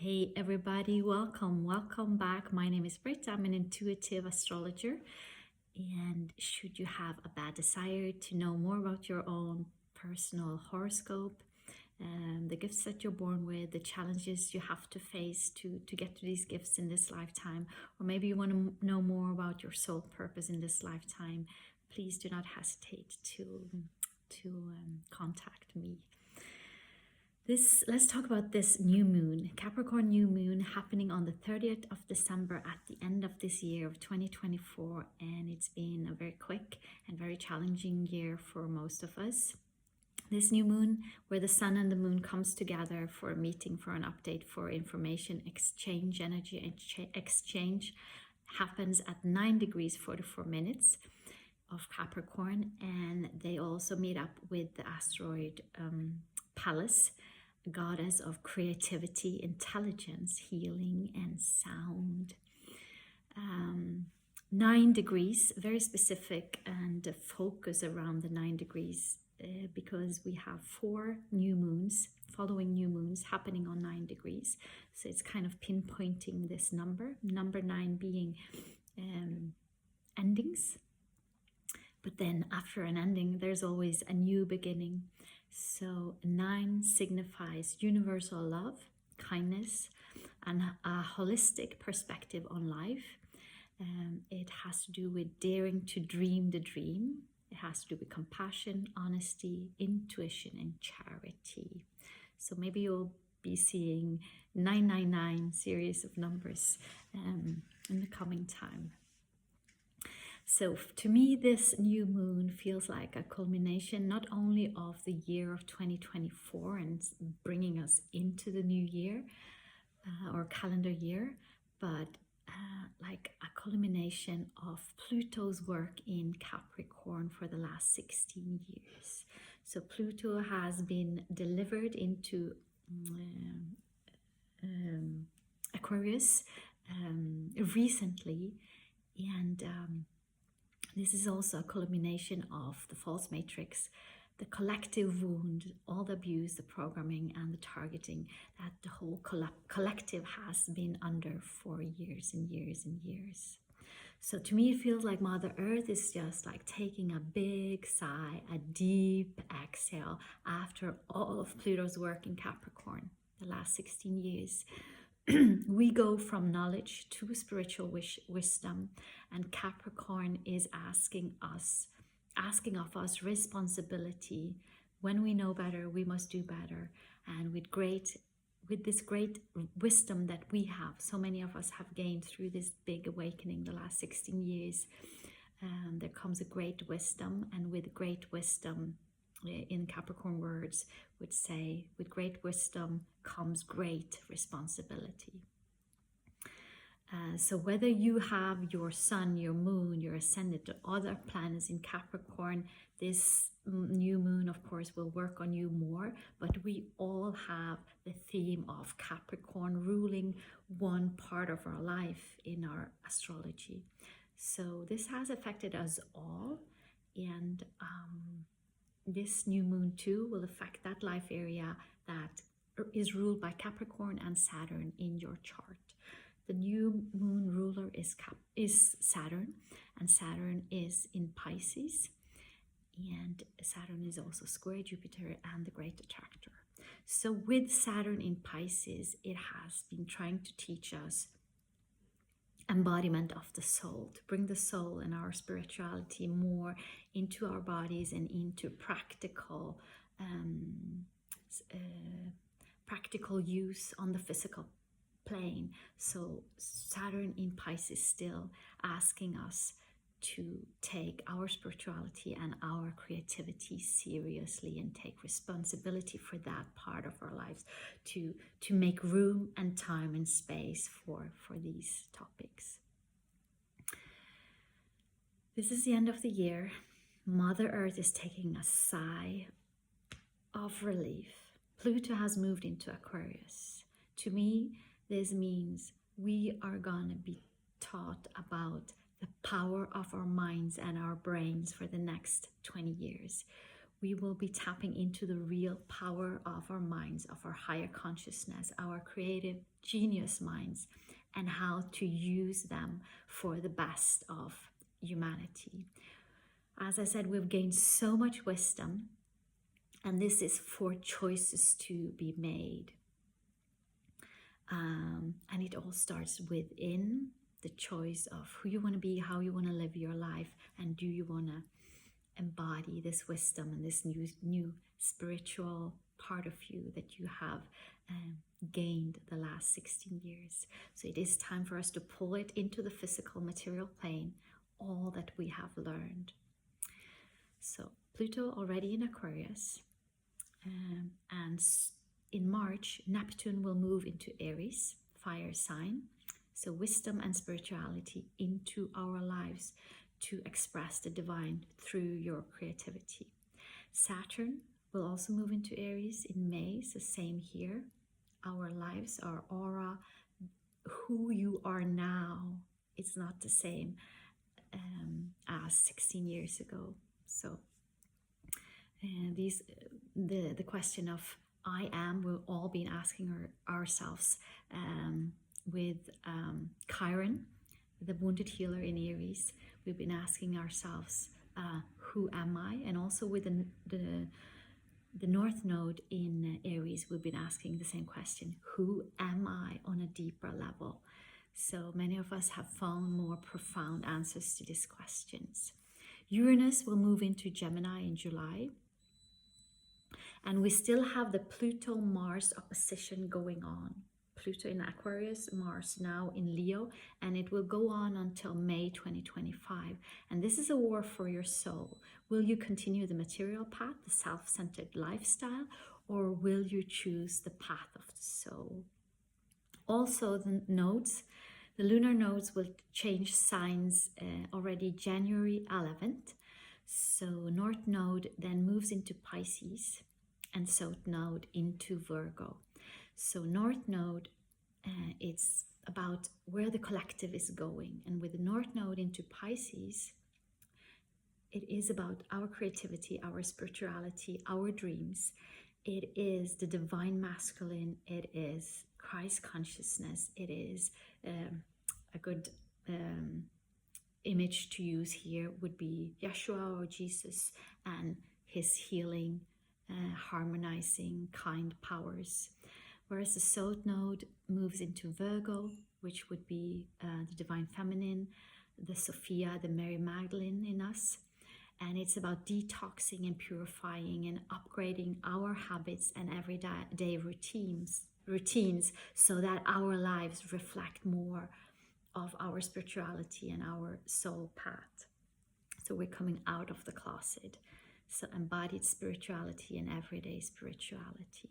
Hey everybody, welcome back. My name is Britt. I'm an intuitive astrologer. And should you have a bad desire to know more about your own personal horoscope, the gifts that you're born with, the challenges you have to face to get to these gifts in this lifetime, or maybe you want to know more about your soul purpose in this lifetime, please do not hesitate to contact me. Let's talk about this new moon, Capricorn new moon, happening on the 30th of December at the end of this year of 2024. And it's been a very quick and very challenging year for most of us. This new moon, where the sun and the moon comes together for a meeting, for an update, for information exchange, energy exchange, happens at 9 degrees 44 minutes of Capricorn. And they also meet up with the asteroid Pallas, goddess of creativity, intelligence, healing, and sound. 9 degrees, very specific, and a focus around the 9 degrees because we have 4 new moons, following new moons happening on 9 degrees. So it's kind of pinpointing this number 9 being endings. But then after an ending, there's always a new beginning. So 9 signifies universal love, kindness, and a holistic perspective on life. It has to do with daring to dream the dream. It has to do with compassion, honesty, intuition, and charity. So maybe you'll be seeing 999 series of numbers in the coming time. So to me, this new moon feels like a culmination not only of the year of 2024 and bringing us into the new year or calendar year, but like a culmination of Pluto's work in Capricorn for the last 16 years. So Pluto has been delivered into Aquarius recently, and this is also a culmination of the false matrix, the collective wound, all the abuse, the programming, and the targeting that the whole collective has been under for years and years and years. So to me, it feels like Mother Earth is just like taking a big sigh, a deep exhale after all of Pluto's work in Capricorn, the last 16 years. We go from knowledge to spiritual wisdom, and Capricorn is asking of us responsibility. When we know better, we must do better. And with this great wisdom that we have, so many of us have gained through this big awakening the last 16 years, there comes a great wisdom. And with great wisdom, in Capricorn words would say, with great wisdom comes great responsibility. So whether you have your sun, your moon, your ascendant, or other planets in Capricorn, this new moon, of course, will work on you more. But we all have the theme of Capricorn ruling one part of our life in our astrology. So this has affected us all. And this new moon too will affect that life area that is ruled by Capricorn and Saturn in your chart. The new moon ruler is Saturn, and Saturn is in Pisces, and Saturn is also square Jupiter and the great attractor. So with Saturn in Pisces, it has been trying to teach us embodiment of the soul, to bring the soul and our spirituality more into our bodies and into practical use on the physical plane. So Saturn in Pisces still asking us to take our spirituality and our creativity seriously and take responsibility for that part of our lives, to make room and time and space for these topics. This is the end of the year. Mother Earth is taking a sigh of relief. Pluto has moved into Aquarius. To me, this means we are gonna be taught about the power of our minds and our brains for the next 20 years. We will be tapping into the real power of our minds, of our higher consciousness, our creative genius minds, and how to use them for the best of humanity. As I said, we've gained so much wisdom, and this is for choices to be made. And it all starts within the choice of who you want to be, how you want to live your life, and do you want to embody this wisdom and this new spiritual part of you that you have gained the last 16 years. So it is time for us to pull it into the physical material plane, all that we have learned. So Pluto already in Aquarius, and in March, Neptune will move into Aries, fire sign. So wisdom and spirituality into our lives to express the divine through your creativity. Saturn will also move into Aries in May, so same here. Our lives, our aura, who you are now, it's not the same as 16 years ago. So the question of I am, we've all been asking ourselves with Chiron, the wounded healer in Aries. We've been asking ourselves, who am I? And also with the North Node in Aries, we've been asking the same question, who am I, on a deeper level? So many of us have found more profound answers to these questions. Uranus will move into Gemini in July. And we still have the Pluto-Mars opposition going on. Pluto in Aquarius, Mars now in Leo, and it will go on until May 2025. And this is a war for your soul. Will you continue the material path, the self-centered lifestyle, or will you choose the path of the soul? Also, the nodes, the lunar nodes will change signs already January 11th. So North Node then moves into Pisces, and South Node into Virgo. So North Node, it's about where the collective is going. And with the North Node into Pisces, it is about our creativity, our spirituality, our dreams. It is the divine masculine. It is Christ consciousness. It is a good image to use here would be Yeshua or Jesus and his healing, harmonizing, kind powers. Whereas the South Node moves into Virgo, which would be the divine feminine, the Sophia, the Mary Magdalene in us. And it's about detoxing and purifying and upgrading our habits and everyday routines so that our lives reflect more of our spirituality and our soul path. So we're coming out of the closet. So embodied spirituality and everyday spirituality.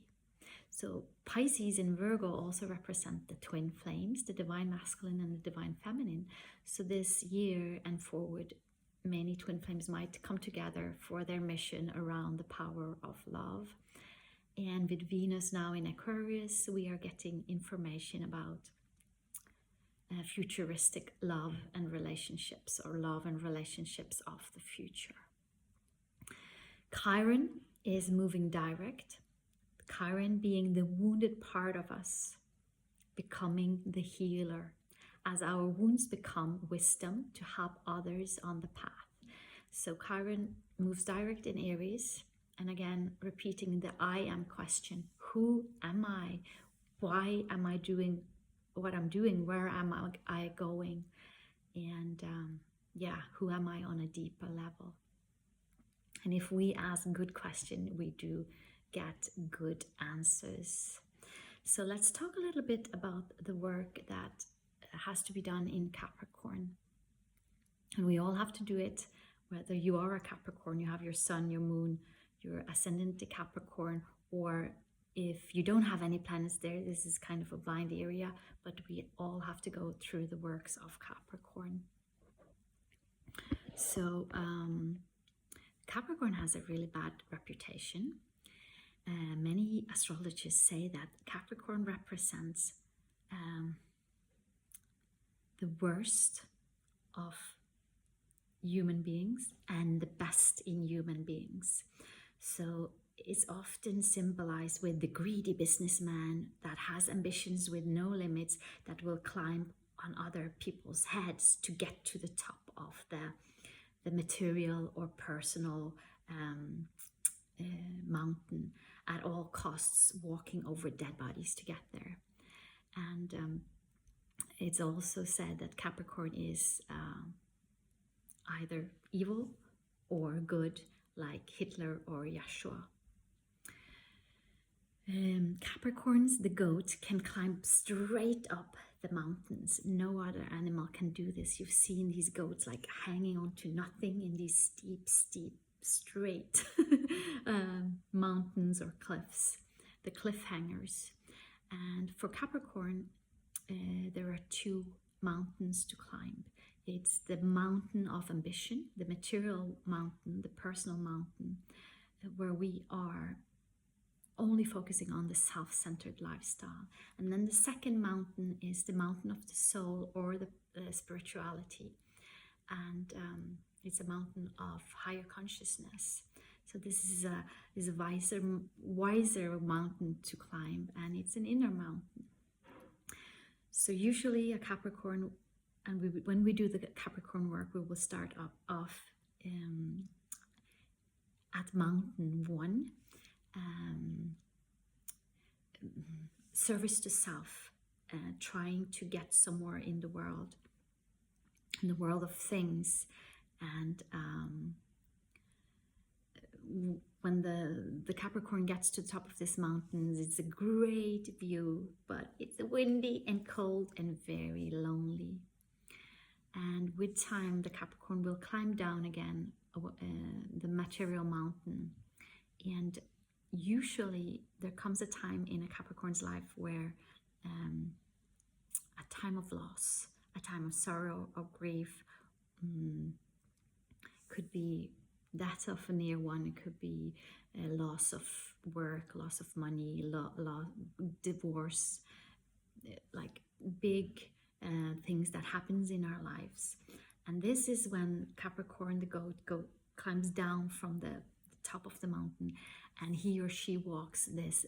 So Pisces and Virgo also represent the twin flames, the divine masculine and the divine feminine. So this year and forward, many twin flames might come together for their mission around the power of love. And with Venus now in Aquarius, we are getting information about futuristic love and relationships, or love and relationships of the future. Chiron is moving direct. Chiron being the wounded part of us, becoming the healer, as our wounds become wisdom to help others on the path. So Chiron moves direct in Aries, and again repeating the I am question. Who am I? Why am I doing what I'm doing? Where am I going? And who am I on a deeper level? And if we ask good questions, we do get good answers. So let's talk a little bit about the work that has to be done in Capricorn. And we all have to do it, whether you are a Capricorn, you have your sun, your moon, your ascendant to Capricorn, or if you don't have any planets there, this is kind of a blind area, but we all have to go through the works of Capricorn. So Capricorn has a really bad reputation. Many astrologers say that Capricorn represents the worst of human beings and the best in human beings. So is often symbolized with the greedy businessman that has ambitions with no limits, that will climb on other people's heads to get to the top of the material or personal mountain at all costs, walking over dead bodies to get there. And it's also said that Capricorn is either evil or good, like Hitler or Yeshua. Capricorns, the goat, can climb straight up the mountains. No other animal can do this. You've seen these goats like hanging on to nothing in these steep, straight mountains or cliffs, the cliffhangers. And for Capricorn, there are two mountains to climb. It's the mountain of ambition, the material mountain, the personal mountain, where we are only focusing on the self-centered lifestyle. And then the second mountain is the mountain of the soul, or the spirituality. And it's a mountain of higher consciousness. So this is a wiser mountain to climb, and it's an inner mountain. So usually a Capricorn, and when we do the Capricorn work, we will start off at mountain 1. Service to self, trying to get somewhere in the world of things. And when the Capricorn gets to the top of this mountain, it's a great view, but it's windy and cold and very lonely. And with time, the Capricorn will climb down again the material mountain. And usually there comes a time in a Capricorn's life where a time of loss, a time of sorrow or grief, could be death of a near one, it could be a loss of work, loss of money, divorce, like big things that happens in our lives. And this is when Capricorn, the goat, climbs down from the top of the mountain, and he or she walks this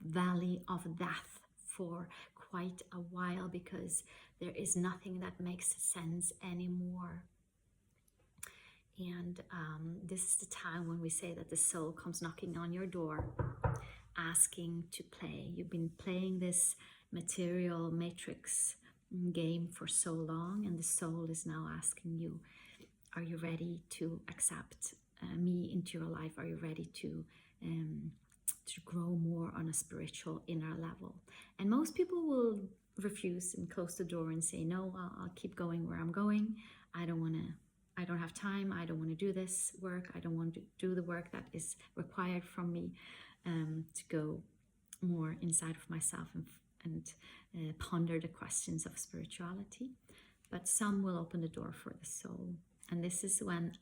valley of death for quite a while, because there is nothing that makes sense anymore. And this is the time when we say that the soul comes knocking on your door, asking to play. You've been playing this material matrix game for so long, and the soul is now asking you, are you ready to accept me into your life? Are you ready to grow more on a spiritual inner level? And most people will refuse and close the door and say, no, I'll keep going where I'm going. I don't have time. I don't want to do this work. I don't want to do the work that is required from me to go more inside of myself and ponder the questions of spirituality. But some will open the door for the soul. And this is when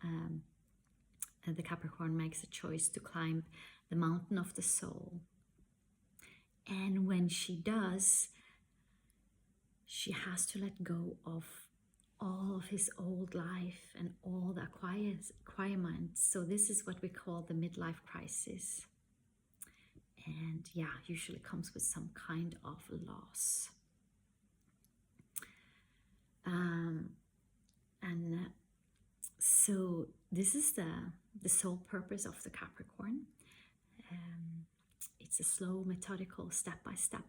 the Capricorn makes a choice to climb the mountain of the soul. And when she does, she has to let go of all of his old life and all the acquirements. So this is what we call the midlife crisis. And yeah, usually comes with some kind of loss. So this is the sole purpose of the Capricorn. It's a slow, methodical, step-by-step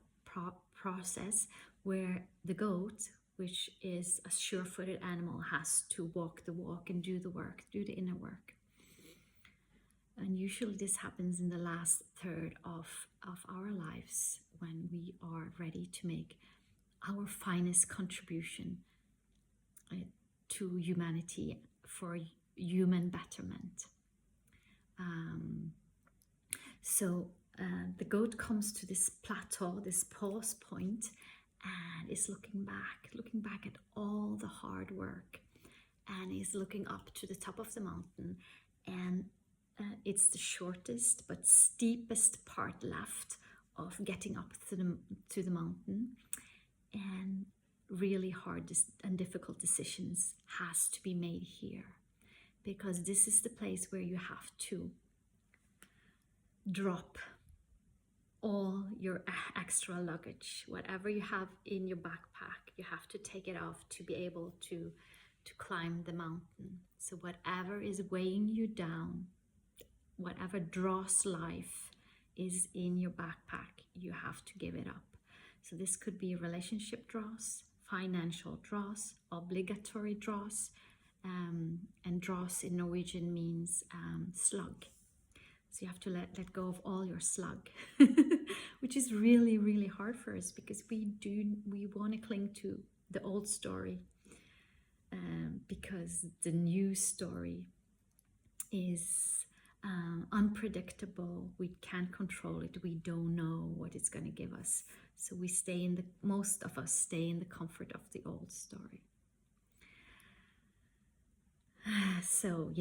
process where the goat, which is a sure-footed animal, has to walk the walk and do the work, do the inner work. And usually this happens in the last third of our lives, when we are ready to make our finest contribution to humanity for human betterment. So the goat comes to this plateau, this pause point, and is looking back at all the hard work, and is looking up to the top of the mountain, and it's the shortest but steepest part left of getting up to the mountain, and really hard and difficult decisions has to be made here, because this is the place where you have to drop all your extra luggage. Whatever you have in your backpack, you have to take it off to be able to climb the mountain. So whatever is weighing you down, whatever dross life is in your backpack, you have to give it up. So this could be relationship dross, financial dross, obligatory dross, and dross in Norwegian means slug. So you have to let go of all your slug, which is really, really hard for us because we want to cling to the old story, because the new story is unpredictable. We can't control it. We don't know what it's going to give us. So we most of us stay in the comfort of the old story. So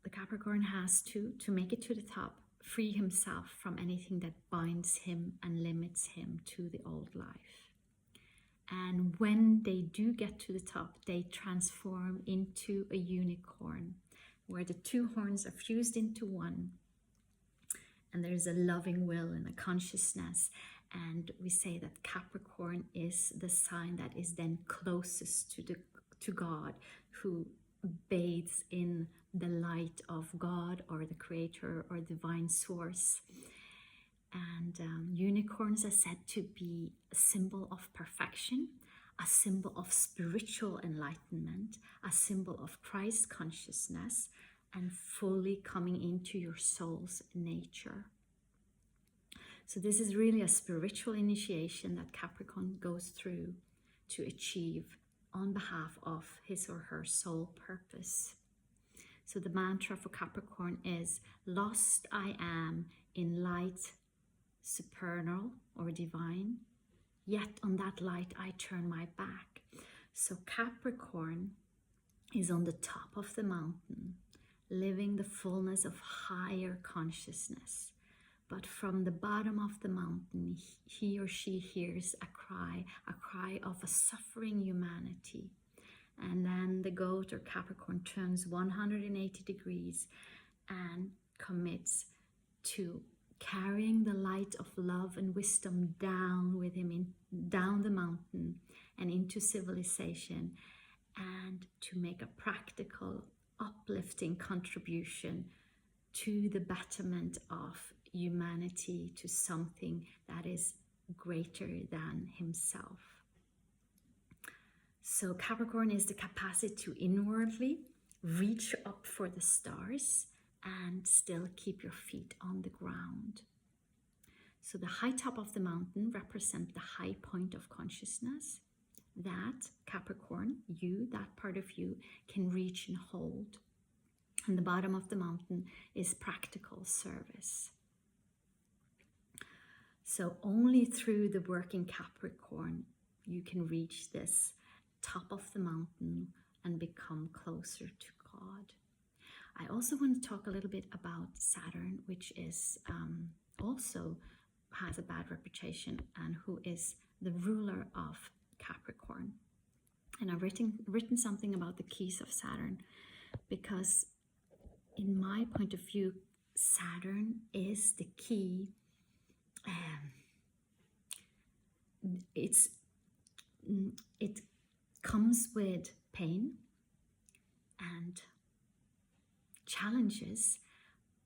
the Capricorn has to make it to the top, free himself from anything that binds him and limits him to the old life. And when they do get to the top, they transform into a unicorn, where the two horns are fused into one. And there's a loving will and a consciousness. And we say that Capricorn is the sign that is then closest to God, who bathes in the light of God or the creator or divine source. And unicorns are said to be a symbol of perfection, a symbol of spiritual enlightenment, a symbol of Christ consciousness, and fully coming into your soul's nature. So this is really a spiritual initiation that Capricorn goes through to achieve on behalf of his or her soul purpose. So the mantra for Capricorn is, lost I am in light supernal or divine, yet on that light I turn my back. So Capricorn is on the top of the mountain, living the fullness of higher consciousness. But from the bottom of the mountain, he or she hears a cry of a suffering humanity. And then the goat or Capricorn turns 180 degrees and commits to carrying the light of love and wisdom down with him, down the mountain and into civilization, and to make a practical, uplifting contribution to the betterment of humanity, to something that is greater than himself. So Capricorn is the capacity to inwardly reach up for the stars and still keep your feet on the ground. So the high top of the mountain represents the high point of consciousness that Capricorn, you, that part of you, can reach and hold. And the bottom of the mountain is practical service. So only through the working Capricorn you can reach this top of the mountain and become closer to God. I also want to talk a little bit about Saturn, which is also has a bad reputation and who is the ruler of Capricorn. And I've written something about the keys of Saturn, because in my point of view, Saturn is the key. It comes with pain and challenges,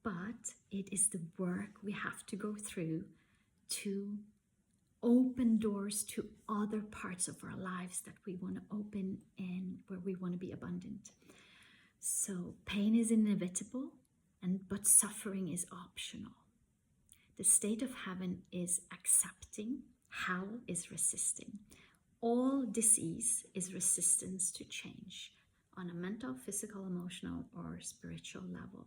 but it is the work we have to go through to open doors to other parts of our lives that we want to open in, where we want to be abundant. So pain is inevitable, but suffering is optional. The state of heaven is accepting, hell is resisting. All disease is resistance to change on a mental, physical, emotional, or spiritual level.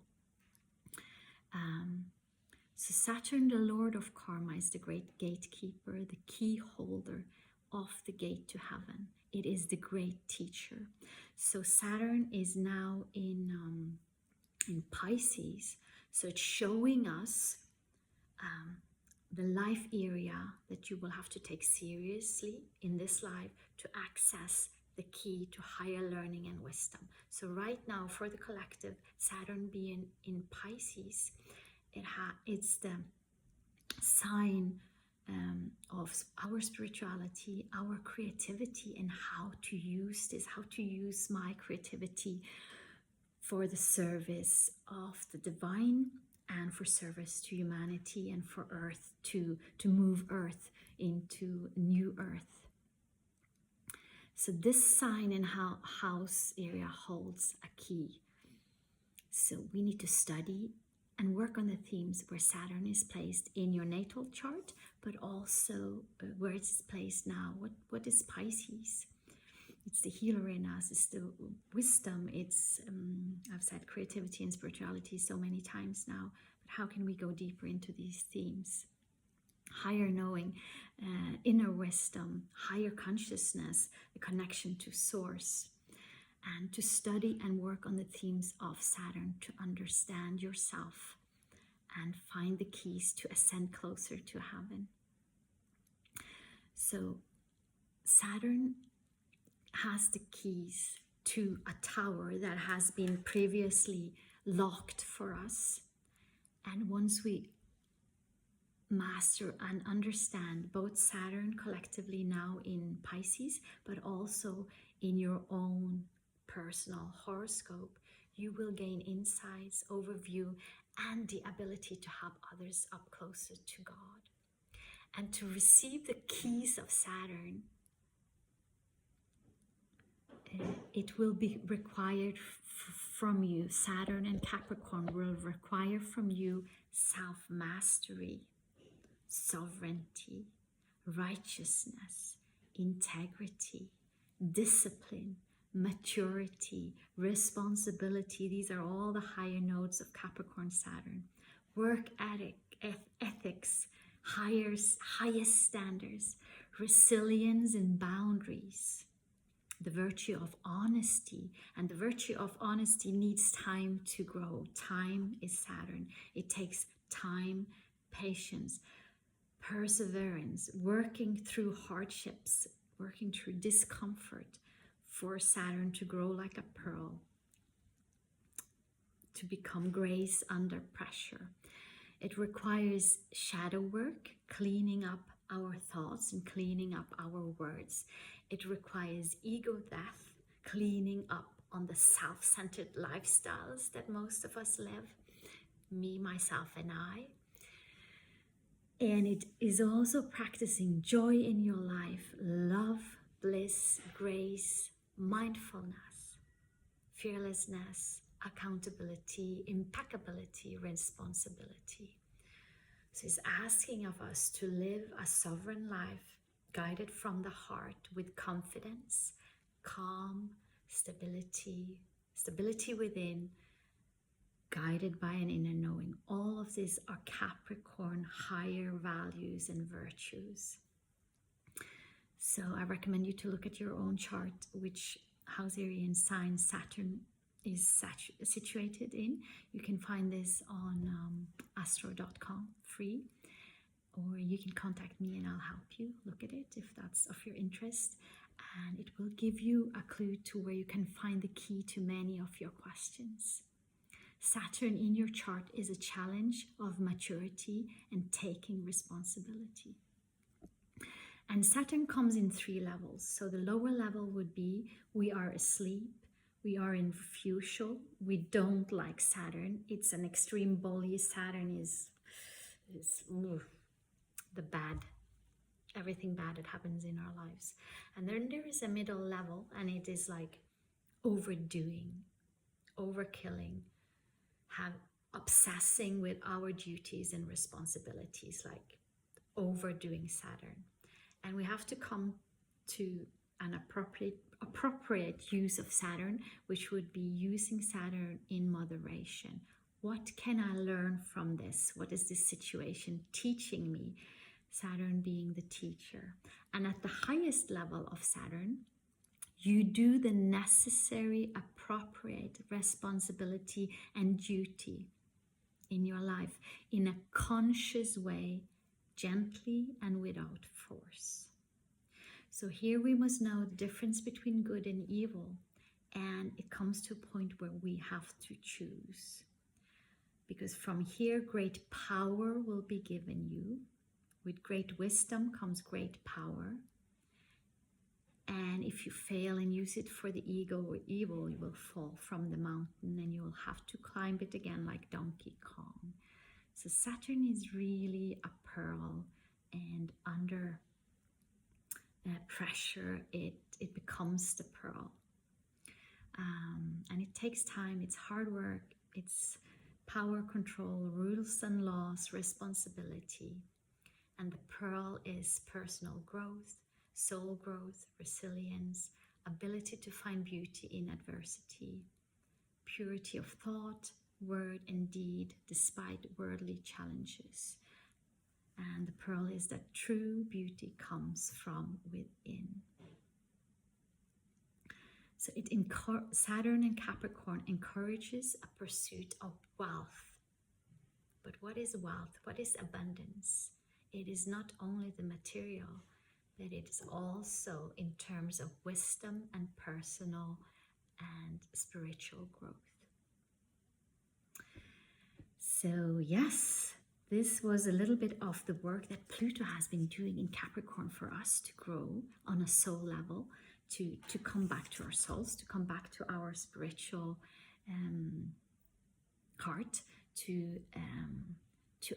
So Saturn, the Lord of Karma, is the great gatekeeper, the key holder of the gate to heaven. It is the great teacher. So Saturn is now in Pisces. So it's showing us the life area that you will have to take seriously in this life to access the key to higher learning and wisdom. So right now, for the collective, Saturn being in Pisces It's the sign of our spirituality, our creativity, and how to use this, how to use my creativity for the service of the divine and for service to humanity and for Earth, to move Earth into new Earth. So this sign and house area holds a key. So we need to study and work on the themes where Saturn is placed in your natal chart, but also where it's placed now. What is Pisces? It's the healer in us, it's the wisdom, it's, I've said creativity and spirituality so many times now, but how can we go deeper into these themes? Higher knowing, inner wisdom, higher consciousness, the connection to source, and to study and work on the themes of Saturn to understand yourself and find the keys to ascend closer to heaven. So Saturn has the keys to a tower that has been previously locked for us. And once we master and understand both Saturn collectively now in Pisces, but also in your own personal horoscope, you will gain insights, overview, and the ability to help others up closer to God. And to receive the keys of Saturn, it will be required from you, Saturn and Capricorn will require from you self-mastery, sovereignty, righteousness, integrity, discipline, maturity, responsibility. These are all the higher nodes of Capricorn Saturn. Work ethics, highest standards, resilience and boundaries. The virtue of honesty, and the virtue of honesty needs time to grow. Time is Saturn. It takes time, patience, perseverance, working through hardships, working through discomfort for Saturn to grow like a pearl, to become grace under pressure. It requires shadow work, cleaning up our thoughts and cleaning up our words. It requires ego death, cleaning up on the self-centered lifestyles that most of us live, me, myself, and I. And it is also practicing joy in your life, love, bliss, grace, mindfulness, fearlessness, accountability, impeccability, responsibility. So it's asking of us to live a sovereign life, guided from the heart with confidence, calm, stability within, guided by an inner knowing. All of these are Capricorn higher values and virtues. So I recommend you to look at your own chart, which house area and sign Saturn is situated in. You can find this on astro.com free, or you can contact me and I'll help you look at it if that's of your interest, and it will give you a clue to where you can find the key to many of your questions. Saturn in your chart is a challenge of maturity and taking responsibility. And Saturn comes in 3 levels. So the lower level would be we are asleep, we are in refusal, we don't like Saturn. It's an extreme bully. Saturn is the bad, everything bad that happens in our lives. And then there is a middle level, and it is like overdoing, overkilling, obsessing with our duties and responsibilities, like overdoing Saturn. And we have to come to an appropriate use of Saturn, which would be using Saturn in moderation. What can I learn from this? What is this situation teaching me? Saturn being the teacher. And at the highest level of Saturn, you do the necessary, appropriate responsibility and duty in your life in a conscious way, gently and without force. So here we must know the difference between good and evil, and it comes to a point where we have to choose, because from here great power will be given you. With great wisdom comes great power. And if you fail and use it for the ego or evil, you will fall from the mountain and you will have to climb it again like Donkey Kong. So Saturn is really a pearl, and under pressure, it becomes the pearl. And it takes time, it's hard work, it's power, control, rules and laws, responsibility. And the pearl is personal growth, soul growth, resilience, ability to find beauty in adversity, purity of thought, word and deed despite worldly challenges. And the pearl is that true beauty comes from within. So Saturn and Capricorn encourages a pursuit of wealth. But what is wealth? What is abundance? It is not only the material, but it is also in terms of wisdom and personal and spiritual growth. So yes, this was a little bit of the work that Pluto has been doing in Capricorn for us to grow on a soul level, to come back to our souls, to come back to our spiritual heart, to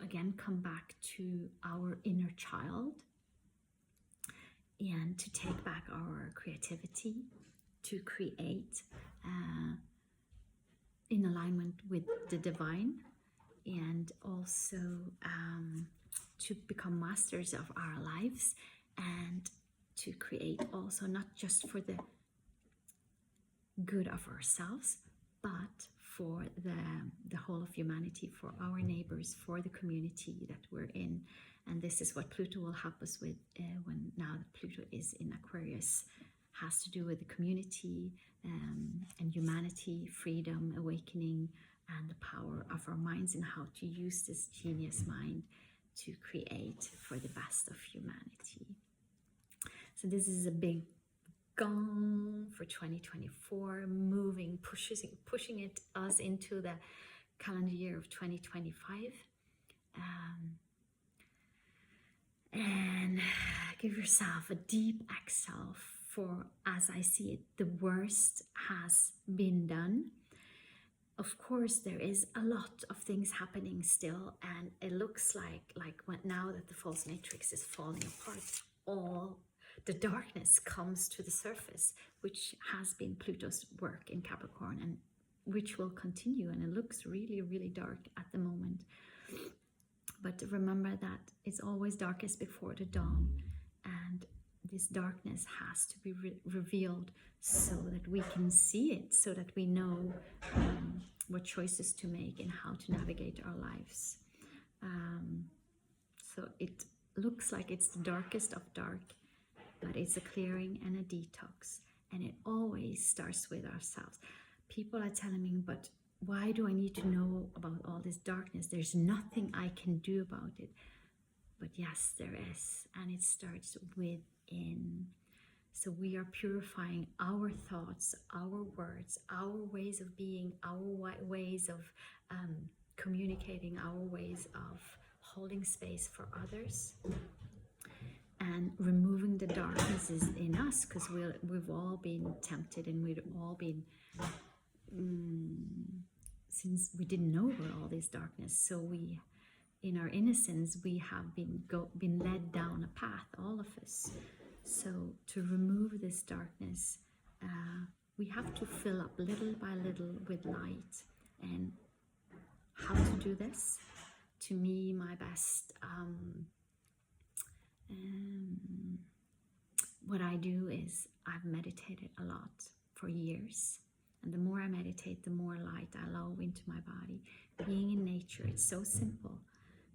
again come back to our inner child, and to take back our creativity, to create in alignment with the divine, and also to become masters of our lives, and to create also not just for the good of ourselves, but for the whole of humanity, for our neighbors, for the community that we're in. And this is what Pluto will help us with when now that Pluto is in Aquarius, has to do with the community and humanity, freedom, awakening, and the power of our minds, and how to use this genius mind to create for the best of humanity. So this is a big gong for 2024, moving, pushing us into the calendar year of 2025. And give yourself a deep exhale, for as I see it, the worst has been done. Of course, there is a lot of things happening still, and it looks like now that the false matrix is falling apart, all the darkness comes to the surface, which has been Pluto's work in Capricorn, and which will continue, and it looks really, really dark at the moment. But remember that it's always darkest before the dawn, and this darkness has to be revealed so that we can see it, so that we know what choices to make and how to navigate our lives. So it looks like it's the darkest of dark, but it's a clearing and a detox, and it always starts with ourselves. People are telling me, but why do I need to know about all this darkness? There's nothing I can do about it. But yes, there is, and it starts within. So we are purifying our thoughts, our words, our ways of being, our ways of communicating, our ways of holding space for others, and removing the darknesses in us, because we've all been tempted, and we've all been since we didn't know about all this darkness, so we, in our innocence, we have been led down a path, all of us. So to remove this darkness, we have to fill up little by little with light. And how to do this? To me, my best what I do is I've meditated a lot for years. And the more I meditate, the more light I allow into my body. Being in nature, it's so simple.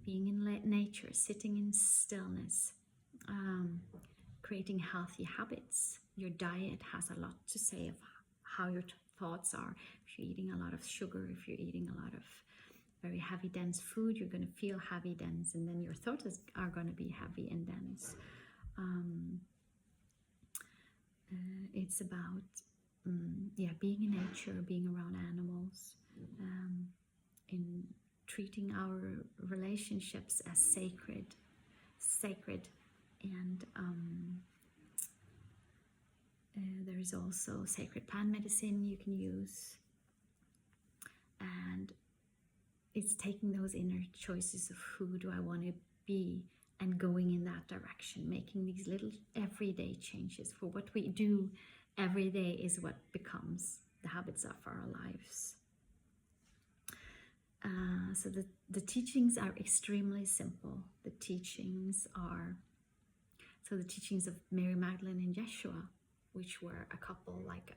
Being in nature, sitting in stillness, creating healthy habits. Your diet has a lot to say of how your thoughts are. If you're eating a lot of sugar, if you're eating a lot of very heavy, dense food, you're going to feel heavy, dense, and then your thoughts are going to be heavy and dense. It's about being in nature, being around animals, in treating our relationships as sacred, and there is also sacred plant medicine you can use, and it's taking those inner choices of who do I want to be and going in that direction, making these little everyday changes. For what we do every day is what becomes the habits of our lives. So the teachings are extremely simple. The teachings of Mary Magdalene and Yeshua, which were a couple like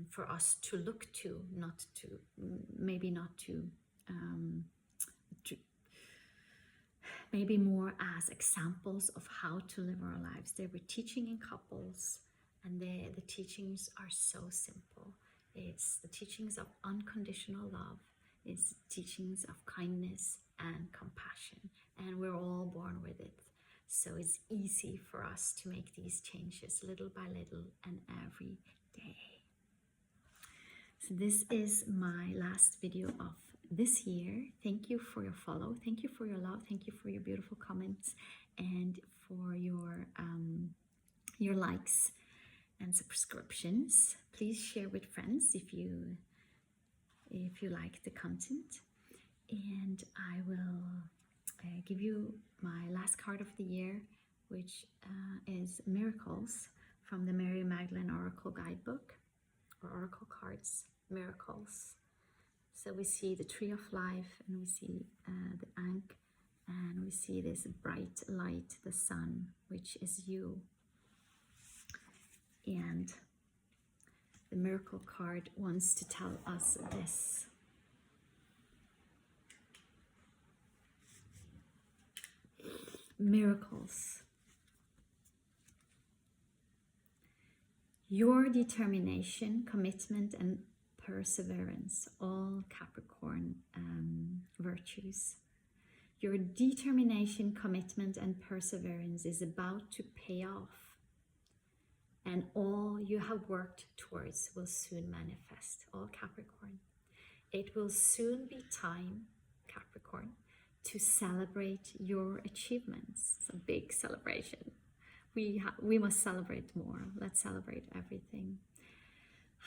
for us to look to, maybe more as examples of how to live our lives. They were teaching in couples, and the teachings are so simple. It's the teachings of unconditional love. It's the teachings of kindness and compassion, and we're all born with it. So it's easy for us to make these changes little by little and every day. So this is my last video of this year. Thank you for your follow. Thank you for your love. Thank you for your beautiful comments and for your likes and subscriptions. Please share with friends if you like the content. And I will give you my last card of the year, which is Miracles from the Mary Magdalene Oracle Guidebook, or Oracle Cards, Miracles. So we see the Tree of Life, and we see the Ankh, and we see this bright light, the sun, which is you. And the Miracle card wants to tell us this. Miracles. Your determination, commitment, and perseverance, all Capricorn virtues. Your determination, commitment, and perseverance is about to pay off, and all you have worked towards will soon manifest, all Capricorn. It will soon be time, Capricorn, to celebrate your achievements. It's a big celebration. We must celebrate more. Let's celebrate everything.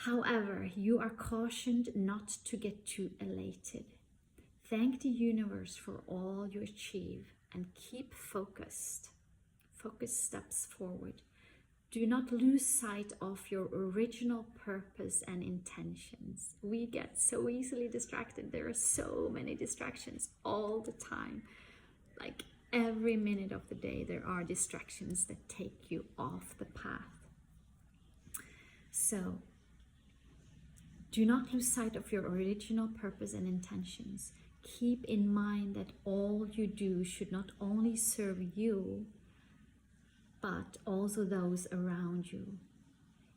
However, you are cautioned not to get too elated. Thank the universe for all you achieve and keep focused. Focus steps forward. Do not lose sight of your original purpose and intentions. We get so easily distracted. There are so many distractions all the time. Like every minute of the day, there are distractions that take you off the path. So do not lose sight of your original purpose and intentions. Keep in mind that all you do should not only serve you, but also those around you.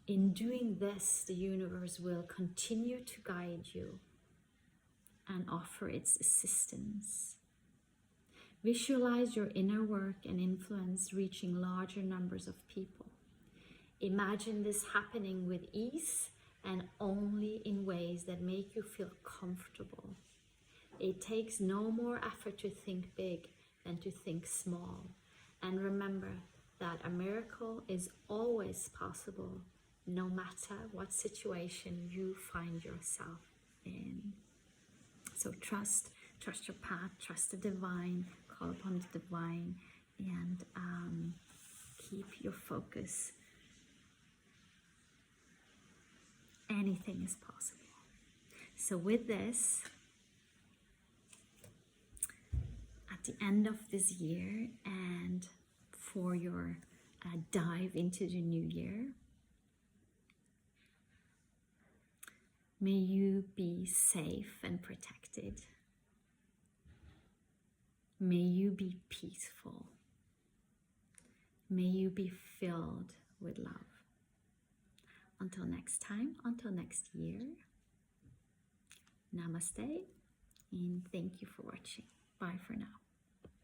In doing this, the universe will continue to guide you and offer its assistance. Visualize your inner work and influence reaching larger numbers of people. Imagine this happening with ease and only in ways that make you feel comfortable. It takes no more effort to think big than to think small. And remember that a miracle is always possible, no matter what situation you find yourself in. So trust your path, trust the divine, call upon the divine, and keep your focus. Anything is possible. So with this, at the end of this year and for your dive into the new year, may you be safe and protected. May you be peaceful. May you be filled with love. Until next time, until next year, namaste, and thank you for watching. Bye for now.